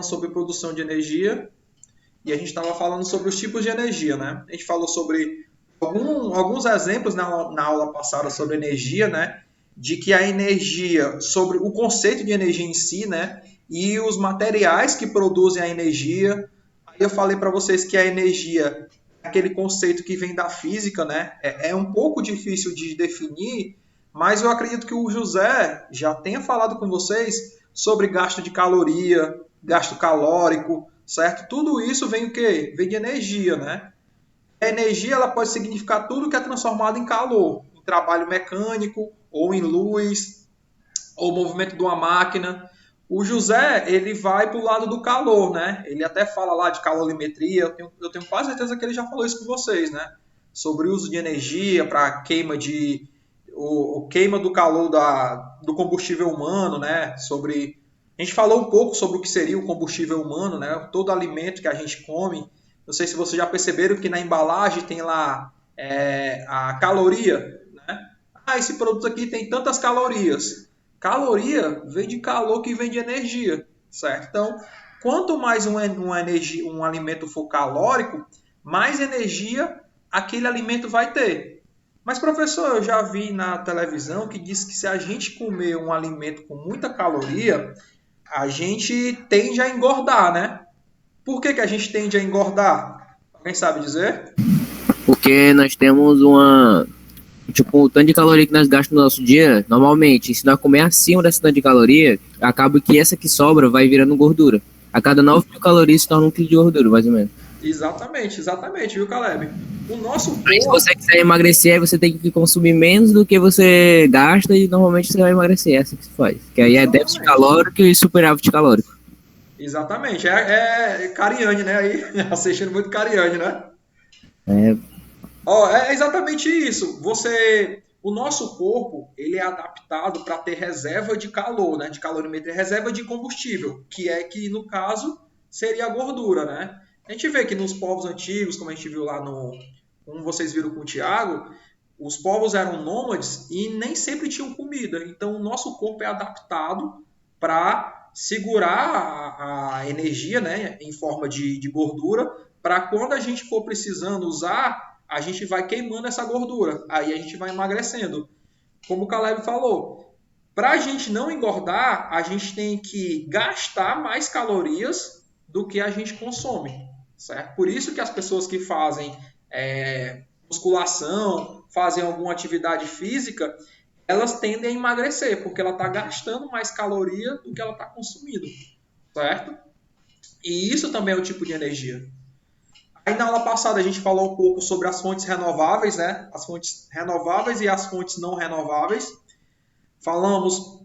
falando sobre produção de energia e a gente estava falando sobre os tipos de energia, né? A gente falou sobre alguns exemplos na aula passada sobre energia, né? De que a energia, sobre o conceito de energia em si, né? E os materiais que produzem a energia. Aí eu falei para vocês que a energia é aquele conceito que vem da física, né? É um pouco difícil de definir, mas eu acredito que o José já tenha falado com vocês sobre gasto de caloria, gasto calórico, certo? Tudo isso vem o quê? Vem de energia, né? A energia ela pode significar tudo que é transformado em calor, em trabalho mecânico, ou em luz, ou movimento de uma máquina. O José, ele vai para o lado do calor, né? Ele até fala lá de calorimetria, eu tenho quase certeza que ele já falou isso com vocês, né? Sobre o uso de energia para queima o queima do calor do combustível humano, né? A gente falou um pouco sobre o que seria o combustível humano, né? Todo alimento que a gente come. Não sei se vocês já perceberam que na embalagem tem lá a caloria, né? Ah, esse produto aqui tem tantas calorias. Caloria vem de calor que vem de energia, certo? Então, quanto mais um alimento for calórico, mais energia aquele alimento vai ter. Mas, professor, eu já vi na televisão que diz que se a gente comer um alimento com muita caloria, a gente tende a engordar, né? Por que a gente tende a engordar? Alguém sabe dizer? Porque nós temos tipo, o tanto de caloria que nós gastamos no nosso dia, normalmente, se nós comer acima dessa tanto de caloria, acaba que essa que sobra vai virando gordura. A cada 9.000 calorias se torna 1 quilo de gordura, mais ou menos. Exatamente, viu, Caleb? O nosso Aí, se corpo... você quiser emagrecer, você tem que consumir menos do que você gasta e normalmente você vai emagrecer. É assim que se faz. Que aí é déficit calórico e superávit calórico. Exatamente. É Cariani, né? Aí, assistindo muito Cariani, né? É, É exatamente isso. O nosso corpo, ele é adaptado para ter reserva de calor, né? De calorimetria, reserva de combustível, que no caso seria a gordura, né? A gente vê que nos povos antigos, como a gente viu lá como vocês viram com o Tiago, os povos eram nômades e nem sempre tinham comida. Então o nosso corpo é adaptado para segurar a energia, né? Em forma de gordura, para quando a gente for precisando usar a gente vai queimando essa gordura, aí a gente vai emagrecendo. Como o Caleb falou, para a gente não engordar, a gente tem que gastar mais calorias do que a gente consome, certo? Por isso que as pessoas que fazem musculação, fazem alguma atividade física, elas tendem a emagrecer, porque ela está gastando mais caloria do que ela está consumindo, certo? E isso também é um tipo de energia. Aí na aula passada a gente falou um pouco sobre as fontes renováveis, né? As fontes renováveis e as fontes não renováveis. Falamos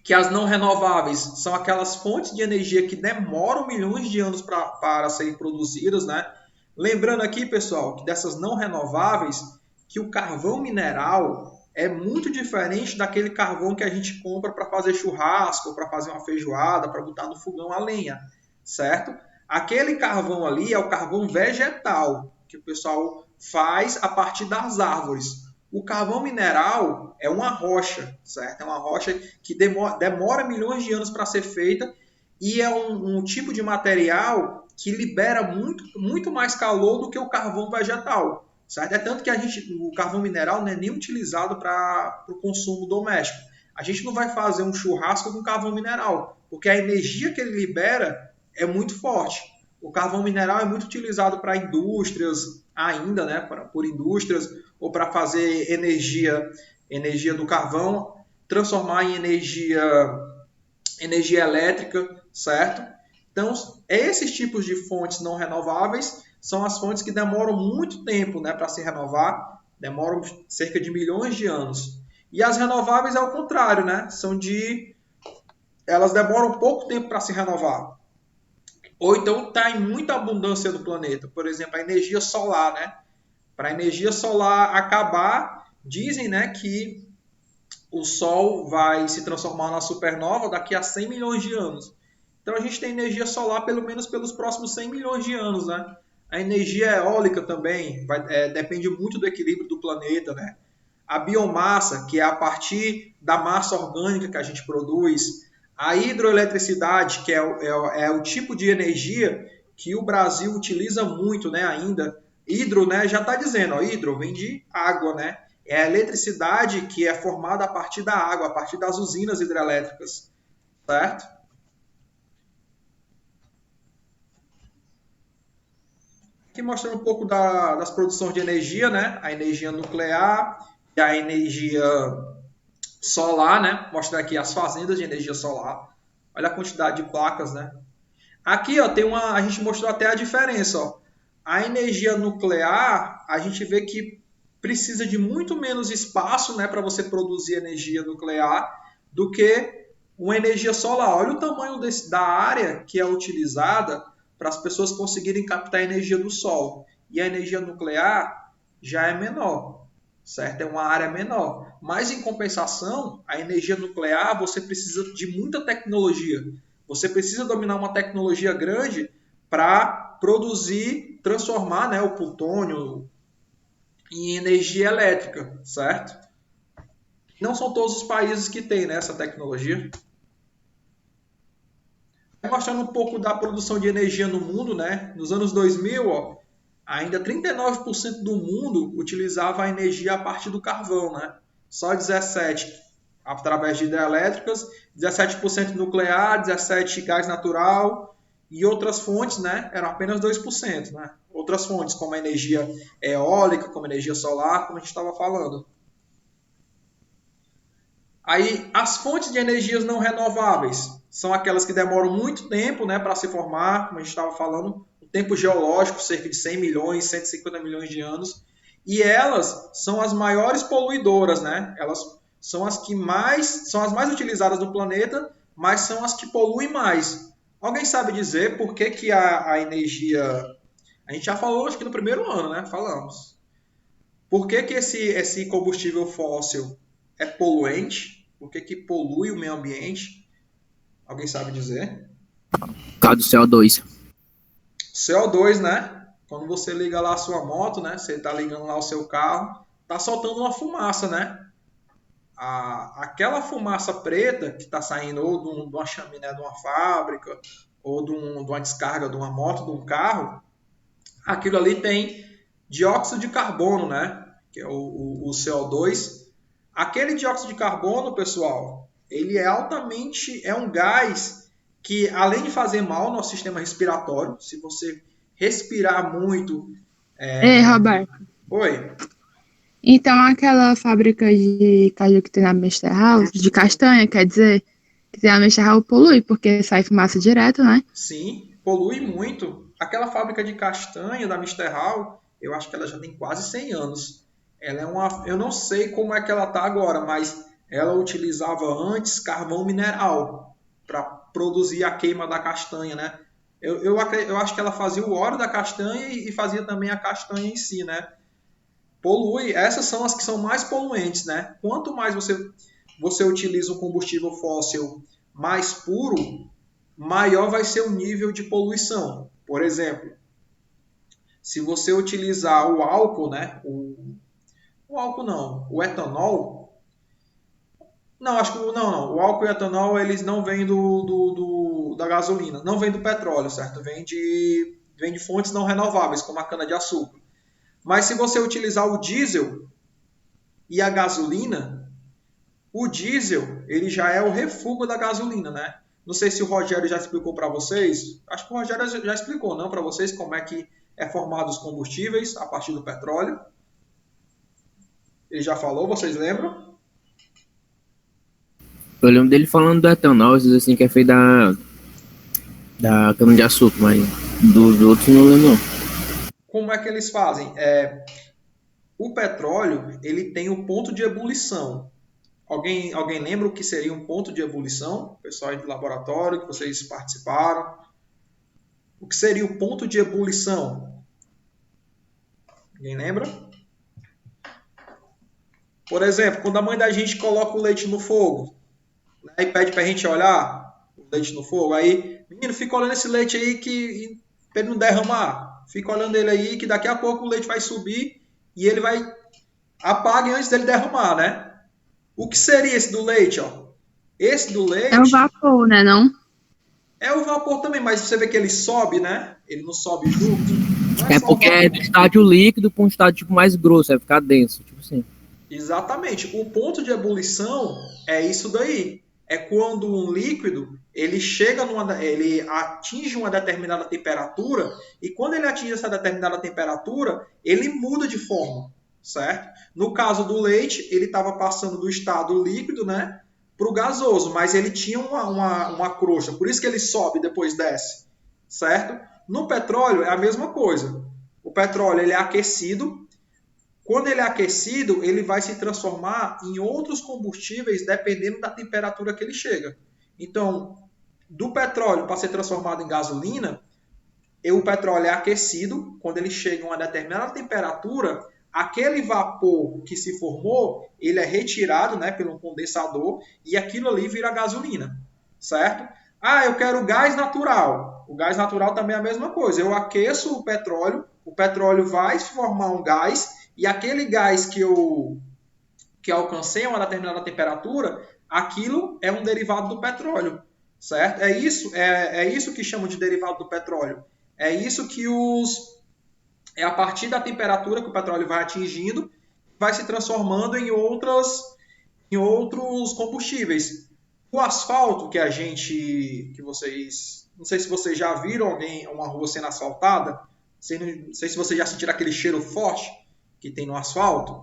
que as não renováveis são aquelas fontes de energia que demoram milhões de anos para serem produzidas, né? Lembrando aqui, pessoal, que dessas não renováveis, que o carvão mineral é muito diferente daquele carvão que a gente compra para fazer churrasco, para fazer uma feijoada, para botar no fogão a lenha, certo? Aquele carvão ali é o carvão vegetal, que o pessoal faz a partir das árvores. O carvão mineral é uma rocha, certo? É uma rocha que demora milhões de anos para ser feita e é um tipo de material que libera muito mais calor do que o carvão vegetal, certo? É tanto que o carvão mineral não é nem utilizado para o consumo doméstico. A gente não vai fazer um churrasco com carvão mineral, porque a energia que ele libera é muito forte. O carvão mineral é muito utilizado para indústrias ainda, né? Por indústrias ou para fazer energia do carvão, transformar em energia elétrica, certo? Então, esses tipos de fontes não renováveis são as fontes que demoram muito tempo, né, para se renovar, demoram cerca de milhões de anos. E as renováveis é o contrário, né? Elas demoram pouco tempo para se renovar. Ou então está em muita abundância no planeta. Por exemplo, a energia solar, né? Para a energia solar acabar, dizem, né, que o Sol vai se transformar na supernova daqui a 100 milhões de anos. Então a gente tem energia solar pelo menos pelos próximos 100 milhões de anos, né? A energia eólica também depende muito do equilíbrio do planeta, né? A biomassa, que é a partir da massa orgânica que a gente produz, A hidroeletricidade, que é o tipo de energia que o Brasil utiliza muito, né, ainda. Hidro, né, já está dizendo, ó, hidro vem de água, né? É a eletricidade que é formada a partir da água, a partir das usinas hidrelétricas, certo? Aqui mostrando um pouco das produções de energia, né? A energia nuclear e a energia solar, né? Mostrar aqui as fazendas de energia solar. Olha a quantidade de placas, né? Aqui, ó, a gente mostrou até a diferença, ó. A energia nuclear, a gente vê que precisa de muito menos espaço, né, para você produzir energia nuclear do que uma energia solar. Olha o tamanho da área que é utilizada para as pessoas conseguirem captar a energia do sol. E a energia nuclear já é menor, certo? É uma área menor. Mas, em compensação, a energia nuclear, você precisa de muita tecnologia. Você precisa dominar uma tecnologia grande para produzir, transformar, né, o plutônio em energia elétrica, certo? Não são todos os países que têm, né, essa tecnologia. Mostrando um pouco da produção de energia no mundo, né? Nos anos 2000, ó, ainda 39% do mundo utilizava a energia a partir do carvão, né? Só 17% através de hidrelétricas, 17% nuclear, 17% gás natural e outras fontes, né? Eram apenas 2%, né? Outras fontes como a energia eólica, como a energia solar, como a gente estava falando. Aí, as fontes de energias não renováveis são aquelas que demoram muito tempo, né, para se formar, como a gente estava falando, um tempo geológico, cerca de 100 milhões, 150 milhões de anos, e elas são as maiores poluidoras, né? Elas são são as mais utilizadas do planeta, mas são as que poluem mais. Alguém sabe dizer por que, que a energia... A gente já falou, acho que no primeiro ano, né? Falamos. Por que, que esse combustível fóssil é poluente? Por que, que polui o meio ambiente? Alguém sabe dizer? Por causa do CO2. CO2, né? Quando você liga lá a sua moto, né? Você está ligando lá o seu carro, está soltando uma fumaça, né? Aquela fumaça preta que está saindo ou de uma chaminé de uma fábrica ou de uma descarga de uma moto, de um carro, aquilo ali tem dióxido de carbono, né? Que é o CO2. Aquele dióxido de carbono, pessoal, ele é um gás que, além de fazer mal no nosso sistema respiratório, se você respirar muito... Ei, Roberto. Oi? Então, aquela fábrica de caju que tem na Misterral, de castanha, quer dizer, que tem na Misterral polui, porque sai fumaça direto, né? Sim, polui muito. Aquela fábrica de castanha da Misterral, eu acho que ela já tem quase 100 anos. Ela é eu não sei como é que ela está agora, mas ela utilizava antes carvão mineral para produzir a queima da castanha, né? Eu acho que ela fazia o óleo da castanha e fazia também a castanha em si, né? Polui, essas são as que são mais poluentes, né? Quanto mais você utiliza um combustível fóssil mais puro, maior vai ser o nível de poluição. Por exemplo, se você utilizar o álcool, né? O álcool não, o etanol. Não, acho que não. O álcool e o etanol eles não vêm da gasolina, não vêm do petróleo, certo? Vem de fontes não renováveis, como a cana-de-açúcar. Mas se você utilizar o diesel e a gasolina, o diesel ele já é o refúgio da gasolina, né? Não sei se o Rogério já explicou para vocês. Acho que o Rogério já explicou, não, para vocês como é que é formado os combustíveis a partir do petróleo. Ele já falou, vocês lembram? Eu lembro dele falando do etanol, assim, que é feito da cana-de-açúcar, mas dos outros não lembro não. Como é que eles fazem? O petróleo ele tem o ponto de ebulição. Alguém lembra o que seria um ponto de ebulição? Pessoal aí do laboratório, que vocês participaram. O que seria o ponto de ebulição? Alguém lembra? Por exemplo, quando a mãe da gente coloca o leite no fogo, né, e pede pra gente olhar o leite no fogo, aí, menino, fica olhando esse leite aí pra ele não derramar. Fica olhando ele aí que daqui a pouco o leite vai subir e ele vai apagar antes dele derramar, né? O que seria esse do leite, ó? Esse do É o leite vapor, né, não? é o vapor também, mas você vê que ele sobe, né? Ele não sobe junto. Não é É só o porque é vapor. do estádio líquido para um estádio tipo, mais grosso, vai ficar denso, tipo assim. Exatamente. O ponto de ebulição é isso daí. É quando um líquido ele atinge uma determinada temperatura e quando ele atinge essa determinada temperatura, ele muda de forma, certo? No caso do leite, ele estava passando do estado líquido, né, para o gasoso, mas ele tinha uma crosta, por isso que ele sobe e depois desce, certo? No petróleo é a mesma coisa. O petróleo ele é aquecido. Quando ele é aquecido, ele vai se transformar em outros combustíveis dependendo da temperatura que ele chega. Então, do petróleo para ser transformado em gasolina, o petróleo é aquecido. Quando ele chega a uma determinada temperatura, aquele vapor que se formou, ele é retirado, né, pelo condensador e aquilo ali vira gasolina, certo? Ah, eu quero gás natural. O gás natural também é a mesma coisa. Eu aqueço o petróleo vai formar um gás e aquele gás que alcancei uma determinada temperatura, aquilo é um derivado do petróleo, certo? É isso que chamam de derivado do petróleo. É isso que é a partir da temperatura que o petróleo vai atingindo, vai se transformando em outros combustíveis. O asfalto que vocês, não sei se vocês já viram uma rua sendo asfaltada, não sei se vocês já sentiram aquele cheiro forte que tem no asfalto.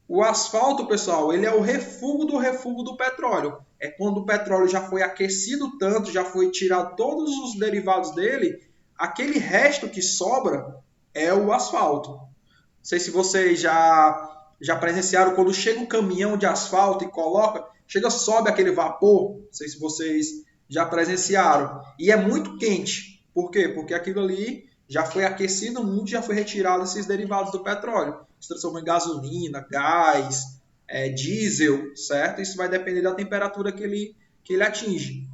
O asfalto, pessoal, ele é o refúgio do petróleo. É quando o petróleo já foi aquecido tanto, já foi tirado todos os derivados dele, aquele resto que sobra é o asfalto. Não sei se vocês já presenciaram quando chega um caminhão de asfalto e coloca, sobe aquele vapor. Não sei se vocês já presenciaram. E é muito quente. Por quê? Porque aquilo ali já foi aquecido muito, já foi retirado esses derivados do petróleo. Se transformou em gasolina, gás, diesel, certo? Isso vai depender da temperatura que ele atinge.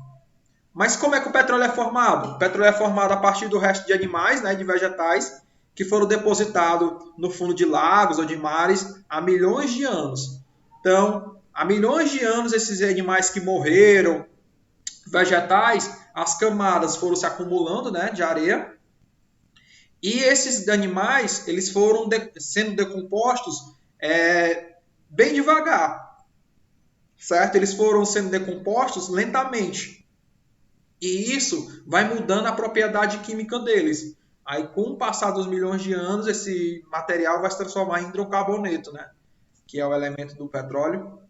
Mas como é que o petróleo é formado? O petróleo é formado a partir do resto de animais, né, de vegetais, que foram depositados no fundo de lagos ou de mares há milhões de anos. Então, há milhões de anos, esses animais que morreram, vegetais, as camadas foram se acumulando, né, de areia, e esses animais eles foram sendo decompostos bem devagar, certo? Eles foram sendo decompostos lentamente. E isso vai mudando a propriedade química deles. Aí, com o passar dos milhões de anos, esse material vai se transformar em hidrocarboneto, né? Que é o elemento do petróleo.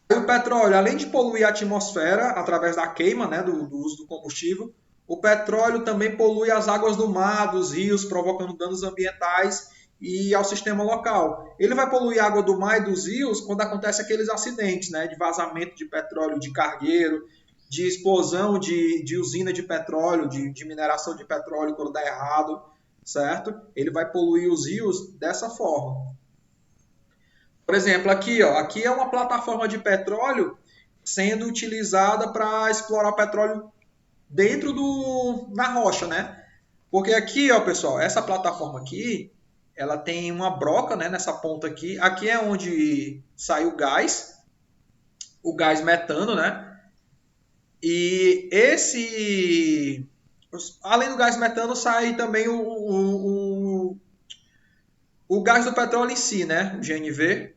E o petróleo, além de poluir a atmosfera através da queima, né, do uso do combustível, o petróleo também polui as águas do mar, dos rios, provocando danos ambientais e ao sistema local. Ele vai poluir a água do mar e dos rios quando acontece aqueles acidentes, né, de vazamento de petróleo, de cargueiro, de explosão de usina de petróleo, de mineração de petróleo quando dá errado, certo? Ele vai poluir os rios dessa forma. Por exemplo, aqui, ó, aqui é uma plataforma de petróleo sendo utilizada para explorar petróleo na rocha, né? Porque aqui, ó, pessoal, essa plataforma aqui, ela tem uma broca, né, nessa ponta aqui. Aqui é onde sai o gás metano, né? E além do gás metano, sai também o gás do petróleo em si, né? O GNV.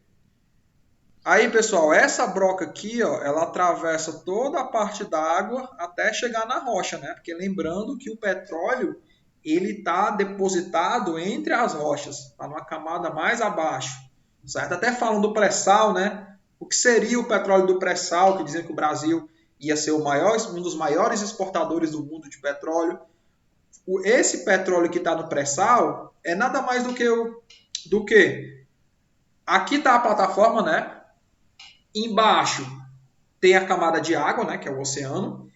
Aí, pessoal, essa broca aqui, ó, ela atravessa toda a parte da água até chegar na rocha, né? Porque lembrando que o petróleo, ele está depositado entre as rochas, está numa camada mais abaixo, certo? Até falam do pré-sal, né? O que seria o petróleo do pré-sal, que dizem que o Brasil ia ser um dos maiores exportadores do mundo de petróleo. Esse petróleo que está no pré-sal é nada mais do que aqui está a plataforma, né? Embaixo tem a camada de água, né, que é o oceano.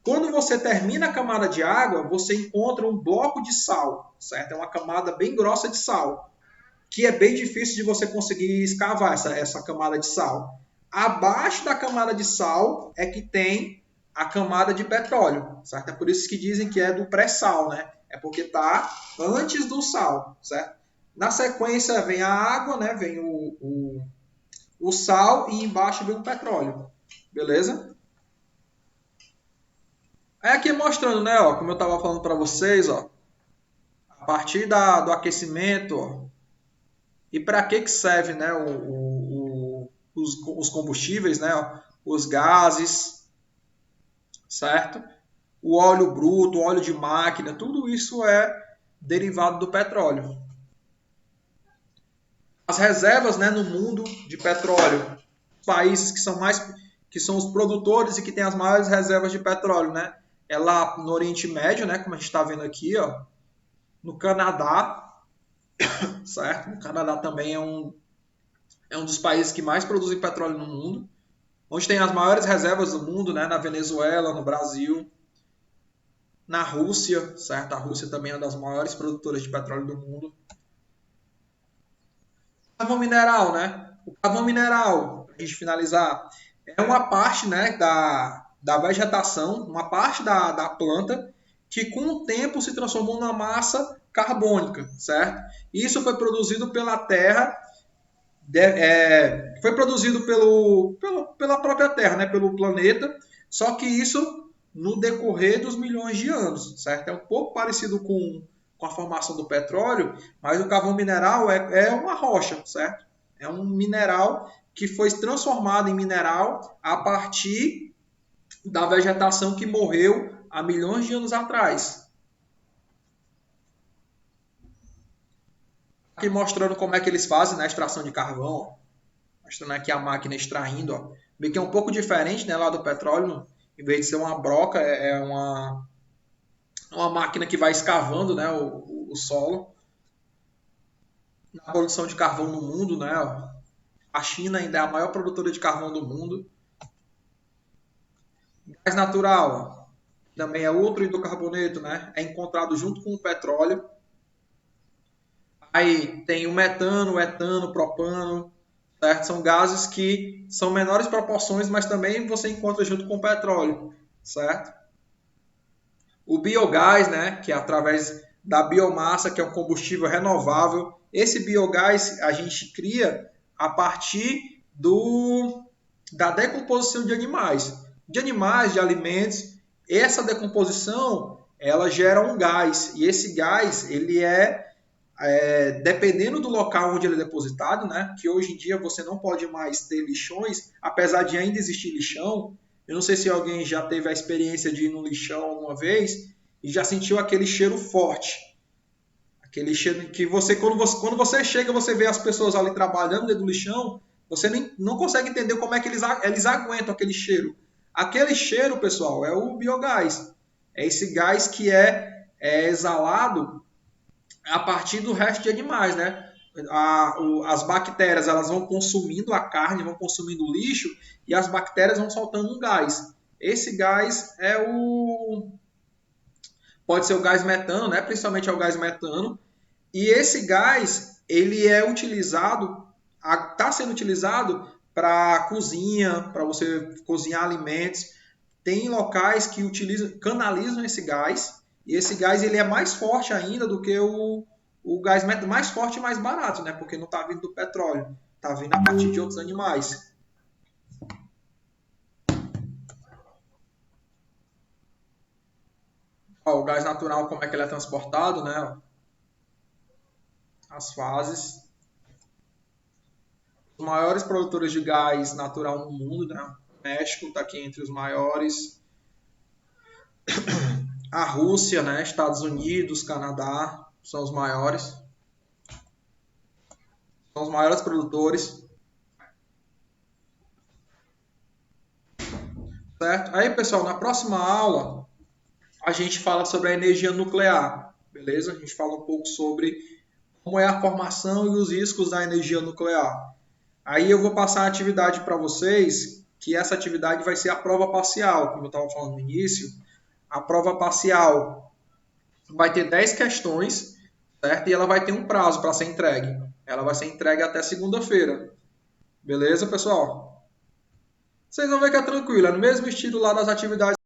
Quando você termina a camada de água, você encontra um bloco de sal, certo? É uma camada bem grossa de sal, que é bem difícil de você conseguir escavar essa camada de sal. Abaixo da camada de sal é que tem a camada de petróleo, certo? É por isso que dizem que é do pré-sal, né? É porque está antes do sal, certo? Na sequência vem a água, né? Vem o sal e embaixo vem o petróleo. beleza? Aí aqui mostrando, né, ó, como eu estava falando para vocês, ó, a partir do aquecimento, ó, e para que serve, né, os combustíveis, né, ó, os gases, certo? O óleo bruto, o óleo de máquina, tudo isso é derivado do petróleo. As reservas, né, no mundo de petróleo, países que são os produtores e que têm as maiores reservas de petróleo, né? É lá no Oriente Médio, né, como a gente está vendo aqui, ó, no Canadá, certo? O Canadá também é um dos países que mais produzem petróleo no mundo, onde tem as maiores reservas do mundo, né, na Venezuela, no Brasil, na Rússia, certo? A Rússia também é uma das maiores produtoras de petróleo do mundo. Carvão mineral, né? O carvão mineral, para a gente finalizar, é uma parte, né, da vegetação, uma parte da planta que com o tempo se transformou numa massa carbônica, certo? Isso foi produzido pela Terra, foi produzido pela própria Terra, né, pelo planeta, só que isso no decorrer dos milhões de anos, certo? É um pouco parecido com a formação do petróleo, mas o carvão mineral é uma rocha, certo? É um mineral que foi transformado em mineral a partir da vegetação que morreu há milhões de anos atrás. Aqui mostrando como é que eles fazem na extração de carvão, ó. Mostrando aqui a máquina extraindo, ó. Meio que é um pouco diferente, né, lá do petróleo. Em vez de ser uma broca, é uma máquina que vai escavando, né, o solo. Na produção de carvão no mundo, né, ó. A China ainda é a maior produtora de carvão do mundo. Gás natural, ó, também é outro hidrocarboneto, né? É encontrado junto com o petróleo. Aí tem o metano, o etano, o propano, certo? São gases que são menores proporções, mas também você encontra junto com o petróleo, certo? O biogás, né, que é através da biomassa, que é um combustível renovável. Esse biogás a gente cria a partir da decomposição de animais, de alimentos. Essa decomposição, ela gera um gás, e esse gás, ele dependendo do local onde ele é depositado, né, que hoje em dia você não pode mais ter lixões, apesar de ainda existir lixão. Eu não sei se alguém já teve a experiência de ir no lixão alguma vez e já sentiu aquele cheiro forte. Aquele cheiro que quando você chega, você vê as pessoas ali trabalhando dentro do lixão, você não consegue entender como é que eles aguentam aquele cheiro. Aquele cheiro, pessoal, é o biogás. É esse gás que é exalado a partir do resto de animais, né? As bactérias, elas vão consumindo a carne, vão consumindo o lixo, e as bactérias vão soltando um gás. Esse gás pode ser o gás metano, né? Principalmente é o gás metano. E esse gás, ele é utilizado, está sendo utilizado para cozinha, para você cozinhar alimentos. Tem locais que canalizam esse gás, e esse gás ele é mais forte ainda do que o gás metano, mais forte e mais barato, né? Porque não está vindo do petróleo, está vindo a partir de outros animais. Ó, o gás natural, como é que ele é transportado, né? As fases. Os maiores produtores de gás natural no mundo, né? O México está aqui entre os maiores. A Rússia, né? Estados Unidos, Canadá são os maiores. São os maiores produtores. Certo? Aí, pessoal, na próxima aula a gente fala sobre a energia nuclear, beleza? A gente fala um pouco sobre como é a formação e os riscos da energia nuclear. Aí eu vou passar a atividade para vocês, que essa atividade vai ser a prova parcial, como eu estava falando no início. A prova parcial vai ter 10 questões, certo? E ela vai ter um prazo para ser entregue. Ela vai ser entregue até segunda-feira. Beleza, pessoal? Vocês vão ver que é tranquilo, é no mesmo estilo lá das atividades